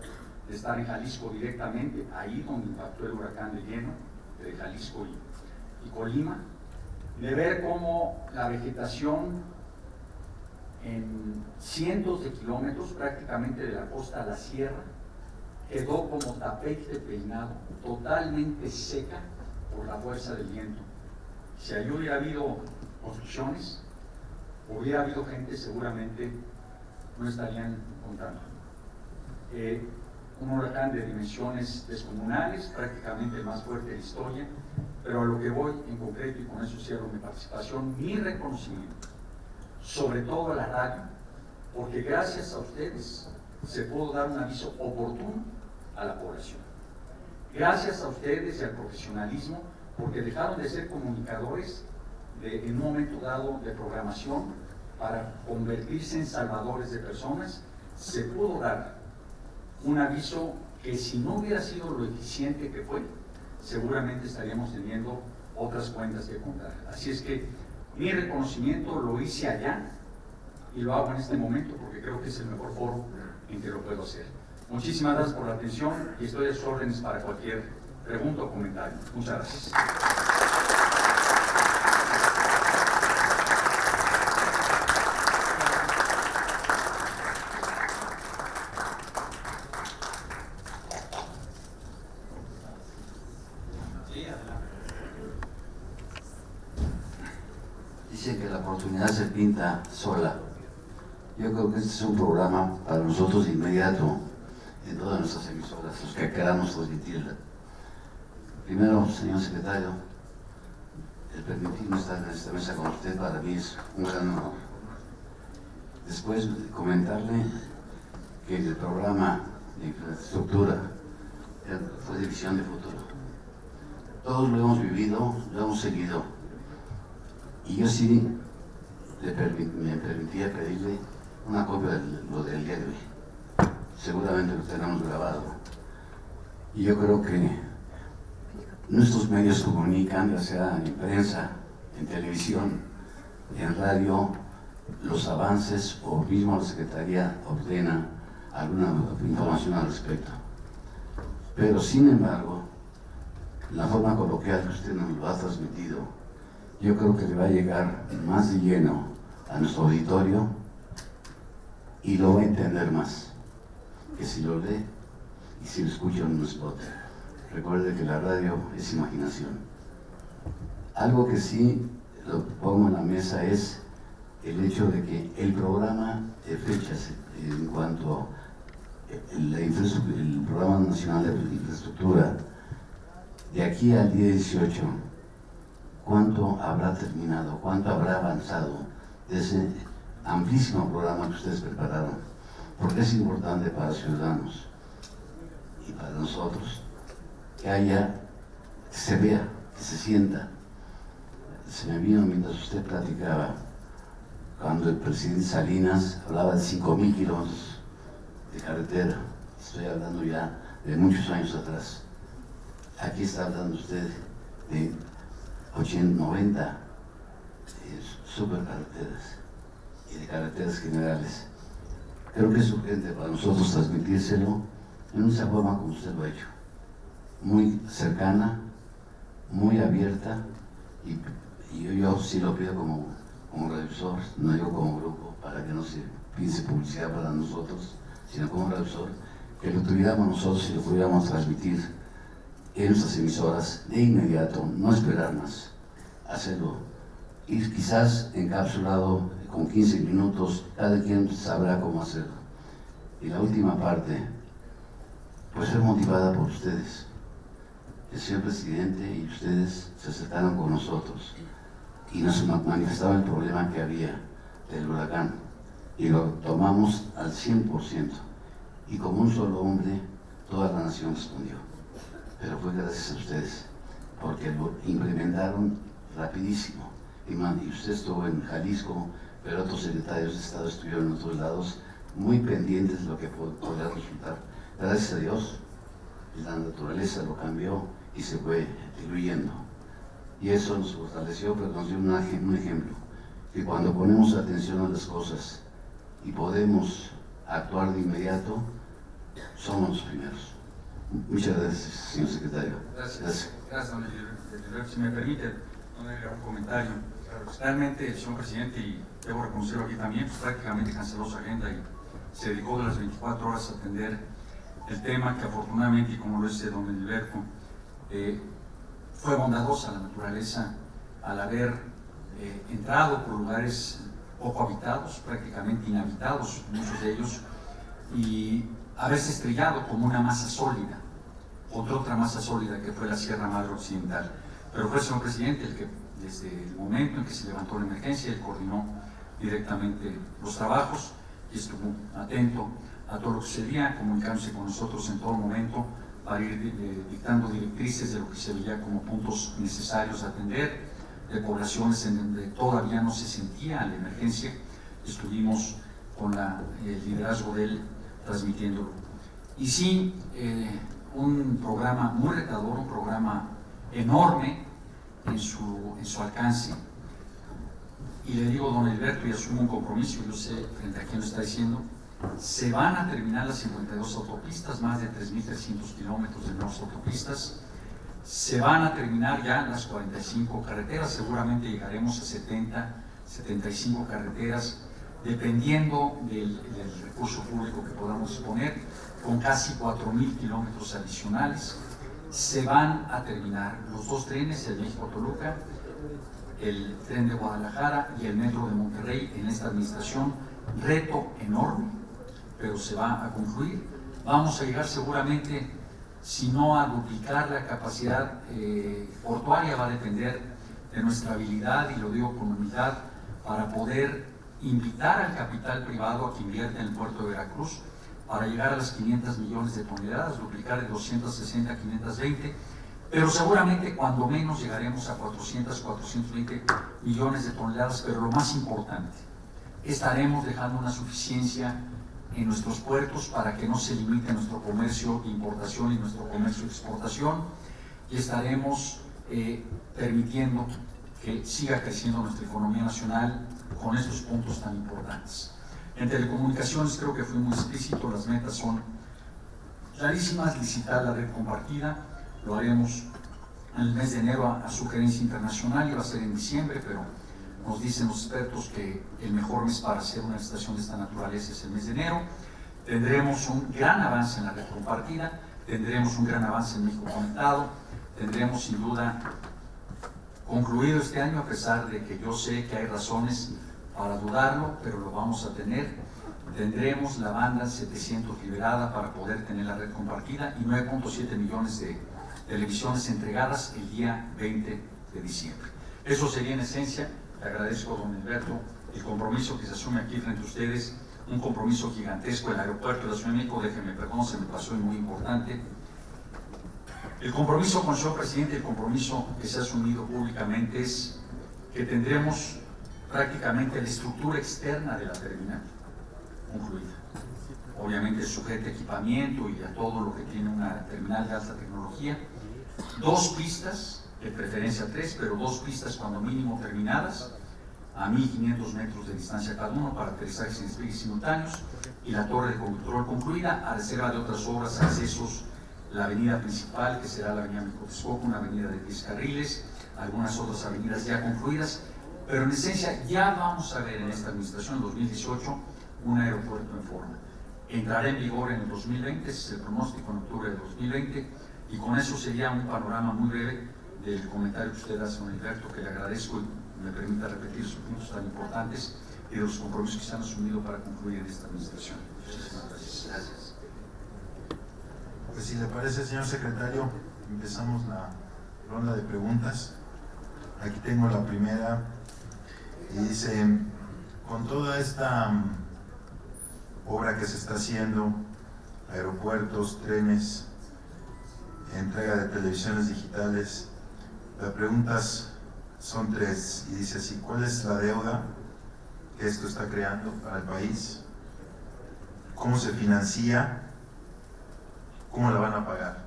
de estar en Jalisco directamente, ahí donde impactó el huracán de lleno, de Jalisco y Colima, de ver cómo la vegetación en cientos de kilómetros, prácticamente de la costa a la sierra, quedó como tapete peinado, totalmente seca por la fuerza del viento. Si ahí hubiera habido construcciones, hubiera habido gente, seguramente no estarían contando. Un huracán de dimensiones descomunales, prácticamente el más fuerte de la historia, pero a lo que voy en concreto, y con eso cierro mi participación, mi reconocimiento, sobre todo a la radio, porque gracias a ustedes se pudo dar un aviso oportuno a la población. Gracias a ustedes y al profesionalismo, porque dejaron de ser comunicadores en un momento dado de programación para convertirse en salvadores de personas. Se pudo dar un aviso que, si no hubiera sido lo eficiente que fue, seguramente estaríamos teniendo otras cuentas que contar. Así es que mi reconocimiento lo hice allá y lo hago en este momento porque creo que es el mejor foro en que lo puedo hacer. Muchísimas gracias por la atención y estoy a sus órdenes para cualquier pregunta o comentario. Muchas gracias. Dicen que la oportunidad se pinta sola. Yo creo que este es un programa para nosotros de inmediato en todas nuestras emisoras, los que queramos transmitirla. Primero, señor secretario, el permitirme estar en esta mesa con usted para mí es un gran honor. Después, comentarle que el programa de infraestructura fue de visión de futuro. Todos lo hemos vivido, lo hemos seguido. Y yo sí me permitía pedirle una copia de lo del día de hoy. Seguramente lo tenemos grabado. Y yo creo que nuestros medios comunican, ya sea en prensa, en televisión, en radio, los avances, o mismo la Secretaría ordena alguna información al respecto. Pero sin embargo, la forma coloquial que usted nos lo ha transmitido, yo creo que le va a llegar más de lleno a nuestro auditorio y lo va a entender más que si lo lee y si lo escucha en un spot. Recuerde que la radio es imaginación. Algo que sí lo pongo en la mesa es el hecho de que el programa de fechas en cuanto el Programa Nacional de Infraestructura, de aquí al día 18, ¿cuánto habrá terminado? ¿Cuánto habrá avanzado de ese amplísimo programa que ustedes prepararon? Porque es importante para los ciudadanos y para nosotros que se vea, que se sienta. Se me vino mientras usted platicaba, cuando el presidente Salinas hablaba de 5,000 kilómetros de carretera. Estoy hablando ya de muchos años atrás. Aquí está hablando usted de 80, 90 supercarreteras y de carreteras generales. Creo que es urgente para nosotros transmitírselo en esa forma como usted lo ha hecho, muy cercana, muy abierta, y yo sí lo pido como revisor, no digo como grupo, para que no se piense publicidad para nosotros, sino como revisor, que lo tuviéramos nosotros y lo pudiéramos transmitir en nuestras emisoras de inmediato, no esperar más, hacerlo. Y quizás encapsulado con 15 minutos, cada quien sabrá cómo hacerlo. Y la última parte, pues fue motivada por ustedes. El señor presidente y ustedes se acercaron con nosotros y nos manifestaban el problema que había del huracán y lo tomamos al 100%, y como un solo hombre toda la nación respondió. Pero fue gracias a ustedes, porque lo implementaron rapidísimo. Y usted estuvo en Jalisco, pero otros secretarios de Estado estuvieron en otros lados muy pendientes de lo que podría resultar. Gracias a Dios, la naturaleza lo cambió y se fue diluyendo. Y eso nos fortaleció, pero nos dio un ejemplo, que cuando ponemos atención a las cosas y podemos actuar de inmediato, somos los primeros. Muchas gracias, señor secretario. Gracias, don Heriberto. Si me permite, un comentario. Realmente el señor presidente, y debo reconocerlo aquí también, pues prácticamente canceló su agenda y se dedicó de las 24 horas a atender el tema, que afortunadamente, y como lo dice don Heriberto, fue bondadosa la naturaleza al haber entrado por lugares poco habitados, prácticamente inhabitados, muchos de ellos, y haberse estrellado como una masa sólida contra otra masa sólida que fue la Sierra Madre Occidental. Pero fue el señor presidente el que, desde el momento en que se levantó la emergencia, él coordinó directamente los trabajos y estuvo atento a todo lo que sucedía, comunicándose con nosotros en todo momento para ir dictando directrices de lo que se veía como puntos necesarios a atender, de poblaciones en donde todavía no se sentía la emergencia. Estuvimos con el liderazgo de él transmitiéndolo. Y sí, un programa muy retador, un programa enorme en su alcance. Y le digo, don Heriberto, y asumo un compromiso, yo sé frente a quien lo está diciendo, se van a terminar las 52 autopistas, más de 3.300 kilómetros de nuevas autopistas, se van a terminar ya las 45 carreteras, seguramente llegaremos a 70, 75 carreteras, dependiendo del recurso público que podamos disponer, con casi 4.000 kilómetros adicionales. Se van a terminar los 2 trenes, el México-Toluca, el tren de Guadalajara y el metro de Monterrey en esta administración. Reto enorme, pero se va a concluir. Vamos a llegar seguramente, si no a duplicar la capacidad portuaria, va a depender de nuestra habilidad, y lo digo con humildad, para poder invitar al capital privado a que invierta en el puerto de Veracruz, para llegar a las 500 millones de toneladas, duplicar de 260 a 520, pero seguramente cuando menos llegaremos a 400, 420 millones de toneladas, pero lo más importante, estaremos dejando una suficiencia en nuestros puertos para que no se limite nuestro comercio de importación y nuestro comercio de exportación, y estaremos permitiendo que siga creciendo nuestra economía nacional con estos puntos tan importantes. En telecomunicaciones creo que fui muy explícito, las metas son clarísimas: licitar la red compartida, lo haremos en el mes de enero a sugerencia internacional, iba a ser en diciembre, pero nos dicen los expertos que el mejor mes para hacer una estación de esta naturaleza es el mes de enero. Tendremos un gran avance en la red compartida, tendremos un gran avance en México Conectado, tendremos sin duda concluido este año, a pesar de que yo sé que hay razones para dudarlo, pero lo vamos a tener. Tendremos la banda 700 liberada para poder tener la red compartida y 9.7 millones de televisiones entregadas el día 20 de diciembre. Eso sería en esencia. Le agradezco, don Heriberto, el compromiso que se asume aquí frente a ustedes, un compromiso gigantesco. El aeropuerto de la Ciudad de México, déjenme perdón, se me pasó, y muy importante. El compromiso con el señor presidente, el compromiso que se ha asumido públicamente, es que tendremos prácticamente la estructura externa de la terminal concluida. Obviamente sujeta a equipamiento y a todo lo que tiene una terminal de alta tecnología. 2 pistas, de preferencia 3, pero 2 pistas cuando mínimo terminadas, a 1.500 metros de distancia cada uno para aterrizajes y despegues simultáneos, y la torre de control concluida, a reserva de otras obras, accesos, la avenida principal, que será la avenida México-Texcoco, una avenida de 10 carriles, algunas otras avenidas ya concluidas, pero en esencia ya vamos a ver en esta administración, en 2018, un aeropuerto en forma. Entrará en vigor en el 2020, ese es el pronóstico, en octubre de 2020, y con eso sería un panorama muy breve del comentario que usted hace, don Heriberto, que le agradezco y me permita repetir sus puntos tan importantes y de los compromisos que se han asumido para concluir en esta administración. Muchísimas gracias. Gracias. Pues si le parece, señor secretario, empezamos la ronda de preguntas. Aquí tengo la primera y dice, con toda esta obra que se está haciendo, aeropuertos, trenes, entrega de televisiones digitales, las preguntas son tres y dice así: ¿cuál es la deuda que esto está creando para el país? ¿Cómo se financia? ¿Cómo la van a pagar?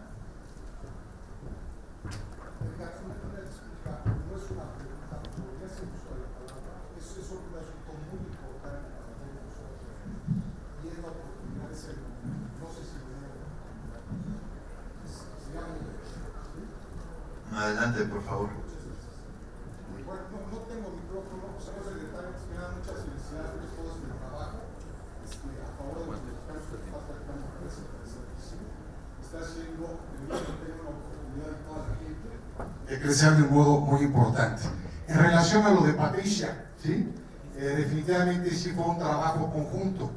Adelante, por favor. Bueno, no tengo micrófono, señor secretario, me da muchas felicidades por todo este trabajo, a favor de los mexicanos que está tratando con ese servicio, está haciendo, debería tener una oportunidad de toda la gente de crecer de un modo muy importante. En relación a lo de Patricia, ¿sí? Definitivamente sí fue un trabajo conjunto.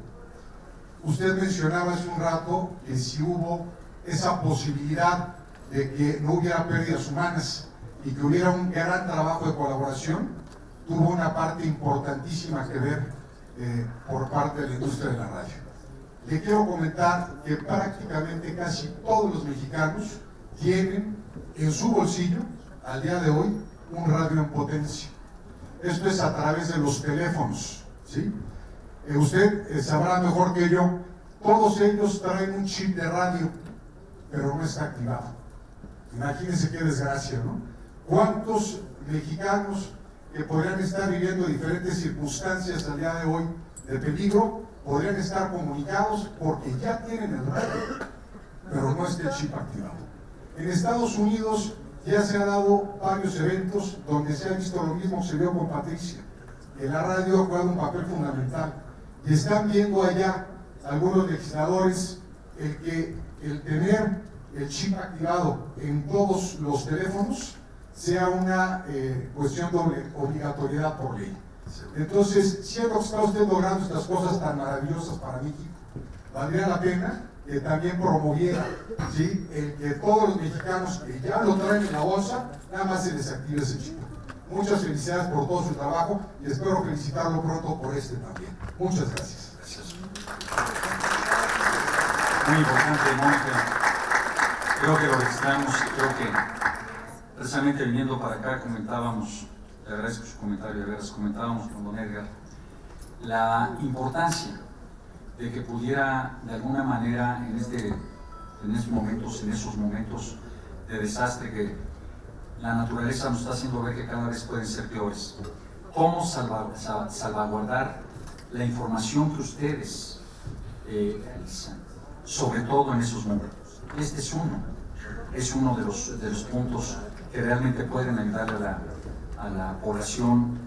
Usted mencionaba hace un rato que si hubo esa posibilidad de que no hubiera pérdidas humanas y que hubiera un gran trabajo de colaboración, tuvo una parte importantísima que ver por parte de la industria de la radio. Le quiero comentar que prácticamente casi todos los mexicanos tienen en su bolsillo, al día de hoy, un radio en potencia. Esto es a través de los teléfonos, ¿sí? Usted sabrá mejor que yo, todos ellos traen un chip de radio, pero no está activado. Imagínense qué desgracia, ¿no? ¿Cuántos mexicanos que podrían estar viviendo diferentes circunstancias al día de hoy de peligro podrían estar comunicados porque ya tienen el radio, pero no está el chip activado? En Estados Unidos ya se han dado varios eventos donde se ha visto lo mismo que se vio con Patricia, que la radio ha jugado un papel fundamental, y están viendo allá algunos legisladores el tener el chip activado en todos los teléfonos sea una cuestión de obligatoriedad por ley. Entonces, siendo que está usted logrando estas cosas tan maravillosas para México, valdría la pena que también promoviera, ¿sí?, el que todos los mexicanos que ya lo traen en la bolsa, nada más se les active ese chip. Muchas felicidades por todo su trabajo y espero felicitarlo pronto por este también. Muchas gracias. Gracias. Muy importante, Mónica. Creo que lo registramos, creo que precisamente viniendo para acá comentábamos, le agradezco su comentario, de veras, comentábamos con don Edgar la importancia de que pudiera de alguna manera en esos momentos de desastre que la naturaleza nos está haciendo ver que cada vez pueden ser peores, cómo salvaguardar la información que ustedes realizan, sobre todo en esos momentos. Este es uno de los puntos que realmente pueden ayudarle a la población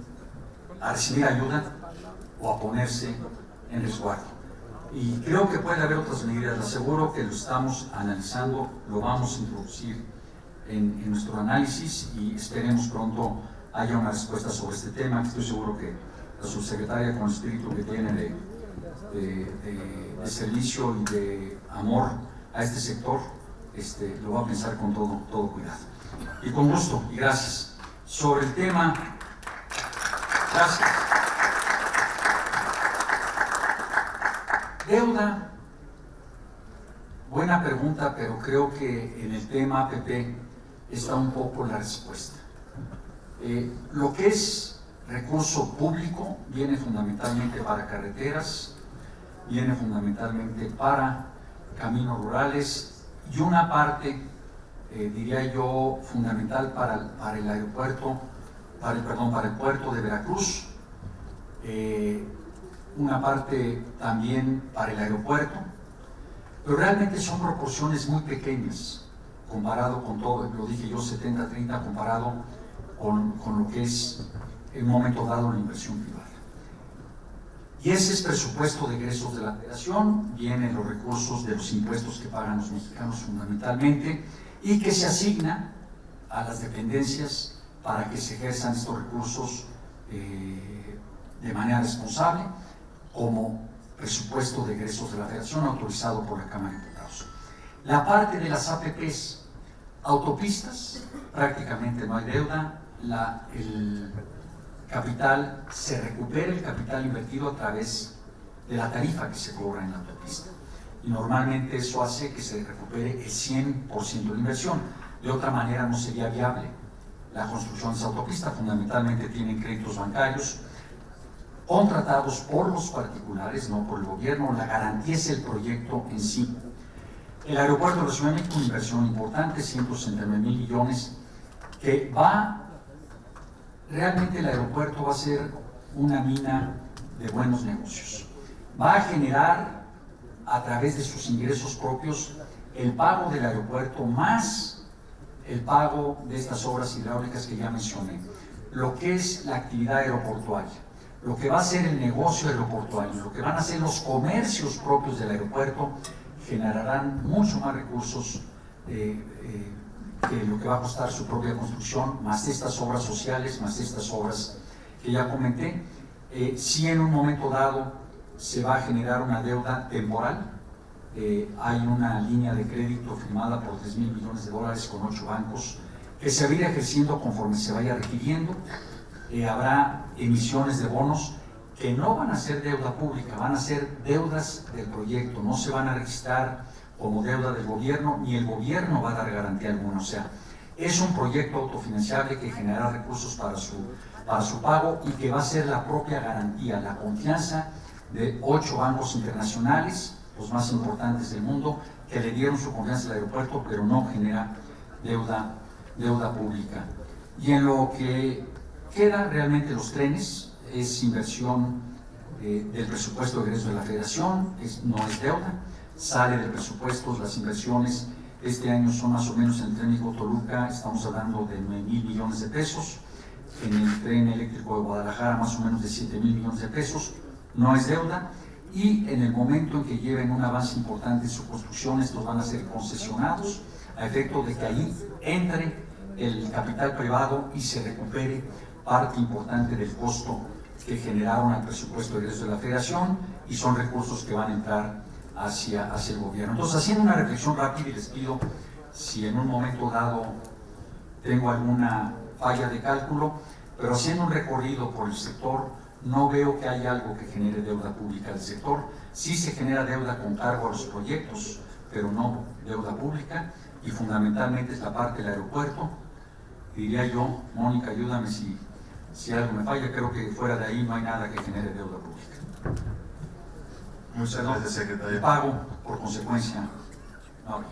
a recibir ayuda o a ponerse en resguardo. Y creo que puede haber otras medidas, les aseguro que lo estamos analizando, lo vamos a introducir en nuestro análisis y esperemos pronto haya una respuesta sobre este tema, que estoy seguro que la subsecretaria, con el espíritu que tiene de servicio y de amor a este sector, lo va a pensar con todo cuidado. Y con gusto, y gracias. Sobre el tema, gracias. Deuda, buena pregunta, pero creo que en el tema APP está un poco la respuesta. Lo que es recurso público viene fundamentalmente para carreteras, viene fundamentalmente para caminos rurales y una parte, diría yo, fundamental para el aeropuerto, para el puerto de Veracruz, una parte también para el aeropuerto, pero realmente son proporciones muy pequeñas comparado con todo, lo dije yo, 70-30 comparado con lo que es en un momento dado la inversión privada. Y ese es presupuesto de egresos de la Federación, vienen los recursos de los impuestos que pagan los mexicanos fundamentalmente y que se asigna a las dependencias para que se ejerzan estos recursos de manera responsable, como presupuesto de egresos de la Federación autorizado por la Cámara de Diputados. La parte de las APPs, autopistas, prácticamente no hay deuda, el capital, se recupera el capital invertido a través de la tarifa que se cobra en la autopista. Y normalmente eso hace que se recupere el 100% de la inversión. De otra manera no sería viable la construcción de esa autopista. Fundamentalmente tienen créditos bancarios contratados por los particulares, no por el gobierno. La garantía es el proyecto en sí. El aeropuerto de la Ciudad de México, una inversión importante, 169 mil millones, que realmente el aeropuerto va a ser una mina de buenos negocios. Va a generar, a través de sus ingresos propios, el pago del aeropuerto más el pago de estas obras hidráulicas que ya mencioné, lo que es la actividad aeroportuaria, lo que va a ser el negocio aeroportuario, lo que van a ser los comercios propios del aeropuerto, generarán mucho más recursos que lo que va a costar su propia construcción, más estas obras sociales, más estas obras que ya comenté. Si en un momento dado se va a generar una deuda temporal, hay una línea de crédito firmada por 3,000 millones de dólares con 8 bancos que se va a ir ejerciendo conforme se vaya requiriendo. Habrá emisiones de bonos que no van a ser deuda pública, van a ser deudas del proyecto, no se van a registrar como deuda del gobierno, ni el gobierno va a dar garantía alguna. O sea, es un proyecto autofinanciable que generará recursos para su pago y que va a ser la propia garantía, la confianza de 8 bancos internacionales, los más importantes del mundo, que le dieron su confianza al aeropuerto, pero no genera deuda pública. Y en lo que queda realmente los trenes, es inversión del presupuesto de egreso de la Federación, no es deuda, sale del presupuesto. Las inversiones este año son más o menos en el tren México-Toluca, estamos hablando de 9,000 millones de pesos, en el tren eléctrico de Guadalajara más o menos de 7,000 millones de pesos, no es deuda, y en el momento en que lleven un avance importante en su construcción, estos van a ser concesionados a efecto de que ahí entre el capital privado y se recupere parte importante del costo que generaron al presupuesto de egreso de la Federación, y son recursos que van a entrar hacia el gobierno. Entonces, haciendo una reflexión rápida, y les pido si en un momento dado tengo alguna falla de cálculo, pero haciendo un recorrido por el sector, no veo que haya algo que genere deuda pública del sector. Sí se genera deuda con cargo a los proyectos, pero no deuda pública, y fundamentalmente es la parte del aeropuerto. Diría yo, Mónica, ayúdame si algo me falla, creo que fuera de ahí no hay nada que genere deuda pública. Muchas gracias, secretario. Pago, por consecuencia, no habría.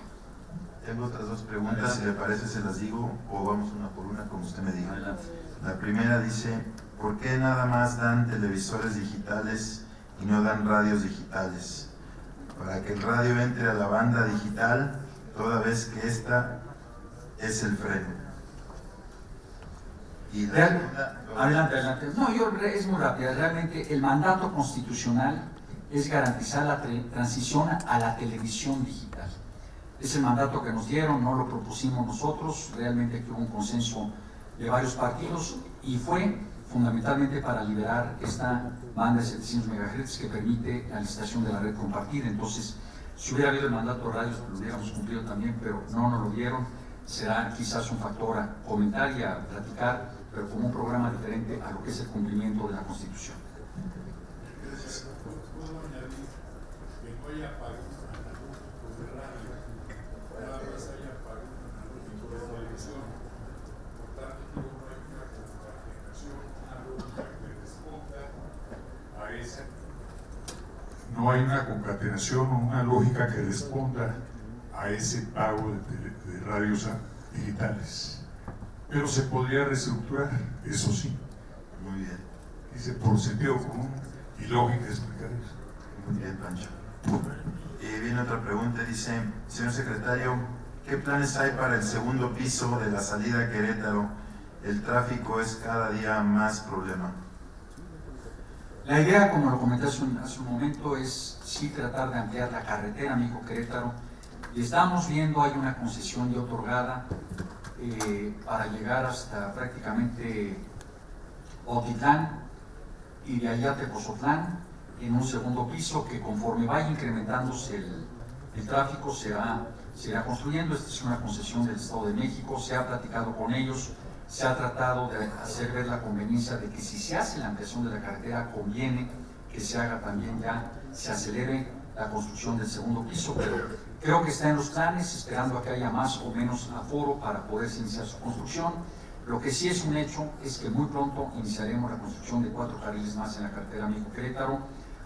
Tengo otras 2 preguntas, si le parece se las digo, o vamos una por una, como usted me diga. Adelante. La primera dice, ¿por qué nada más dan televisores digitales y no dan radios digitales? Para que el radio entre a la banda digital, toda vez que esta es el freno. Y la segunda, Adelante. No, es muy rápida. Realmente el mandato constitucional es garantizar la transición a la televisión digital. Es el mandato que nos dieron, no lo propusimos nosotros, realmente hubo un consenso de varios partidos, y fue fundamentalmente para liberar esta banda de 700 MHz que permite la licitación de la red compartida. Entonces, si hubiera habido el mandato de radios, lo hubiéramos cumplido también, pero no nos lo dieron. Será quizás un factor a comentar y a platicar, pero como un programa diferente a lo que es el cumplimiento de la Constitución. Gracias. Puedo añadir que no haya apagón analógico de radio, nada más haya apagón analógico de televisión. Por tanto, no hay una concatenación analógica que responda a esa. No hay una concatenación o una lógica que responda a ese pago de radios digitales. Pero se podría reestructurar, eso sí. Muy bien. Dice por sentido común y lógica explicar eso. Muy bien, Pancho. Viene otra pregunta, dice, señor secretario, ¿qué planes hay para el segundo piso de la salida a Querétaro? El tráfico es cada día más problema. La idea, como lo comenté hace un momento, es sí tratar de ampliar la carretera México-Querétaro, y estamos viendo, hay una concesión ya otorgada para llegar hasta prácticamente Otitlán y de allá Tepozotlán, en un segundo piso que conforme vaya incrementándose el tráfico se irá construyendo. Esta es una concesión del Estado de México, se ha platicado con ellos, se ha tratado de hacer ver la conveniencia de que si se hace la ampliación de la carretera conviene que se haga también ya, se acelere la construcción del segundo piso, pero creo que está en los planes, esperando a que haya más o menos aforo para poder iniciar su construcción. Lo que sí es un hecho es que muy pronto iniciaremos la construcción de 4 carriles más en la carretera México-Querétaro,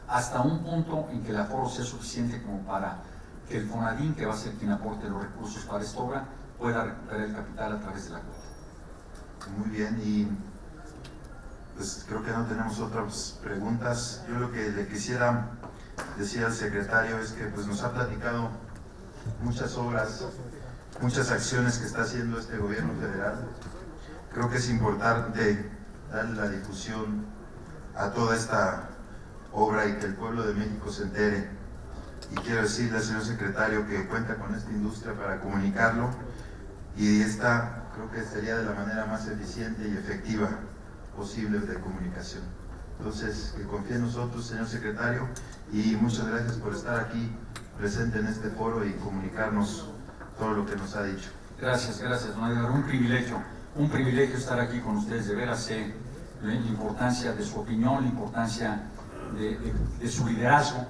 hasta un punto en que el aforo sea suficiente como para que el FONADIN, que va a ser quien aporte los recursos para esta obra, pueda recuperar el capital a través de la cuota. Muy bien, y pues creo que no tenemos otras preguntas. Yo lo que le quisiera decir al secretario es que pues nos ha platicado muchas obras, muchas acciones que está haciendo este gobierno federal. Creo que es importante darle la difusión a toda esta obra y que el pueblo de México se entere. Y quiero decirle al señor secretario que cuenta con esta industria para comunicarlo, y esta creo que sería de la manera más eficiente y efectiva posible de comunicación. Entonces, que confíe en nosotros, señor secretario, y muchas gracias por estar aquí presente en este foro y comunicarnos todo lo que nos ha dicho. Gracias, don Edgar, un privilegio estar aquí con ustedes. De veras sé la importancia de su opinión, la importancia de su liderazgo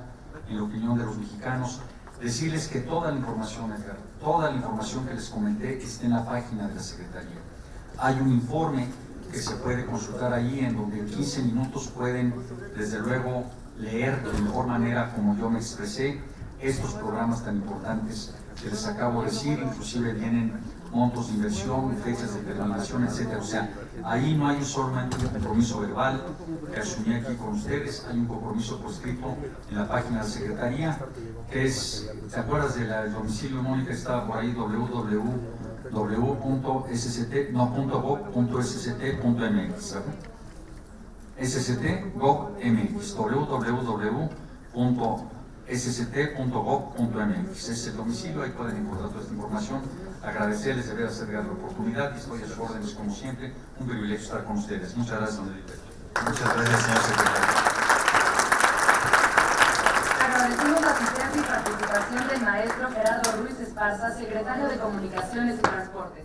en la opinión de los mexicanos. Decirles que toda la información, Edgar, toda la información que les comenté está en la página de la Secretaría. Hay un informe que se puede consultar ahí, en donde en 15 minutos pueden, desde luego, leer de mejor manera como yo me expresé estos programas tan importantes que les acabo de decir. Inclusive vienen montos de inversión, fechas de terminación, etcétera. O sea, ahí no hay solamente un compromiso verbal que asumí aquí con ustedes, hay un compromiso por escrito en la página de la Secretaría, que es, ¿te acuerdas del domicilio, Mónica? Estaba por ahí, www.gov.sct.mx, sct.gov.mx, www.sct.gov.mx, es el domicilio, ahí pueden encontrar toda esta información. Agradecerles de veras, Edgar, la oportunidad, y estoy a sus órdenes como siempre. Un privilegio estar con ustedes. Muchas gracias, don Edgar. Muchas gracias, señor secretario. Agradecemos la asistencia y participación del maestro Gerardo Ruiz Esparza, secretario de Comunicaciones y Transportes.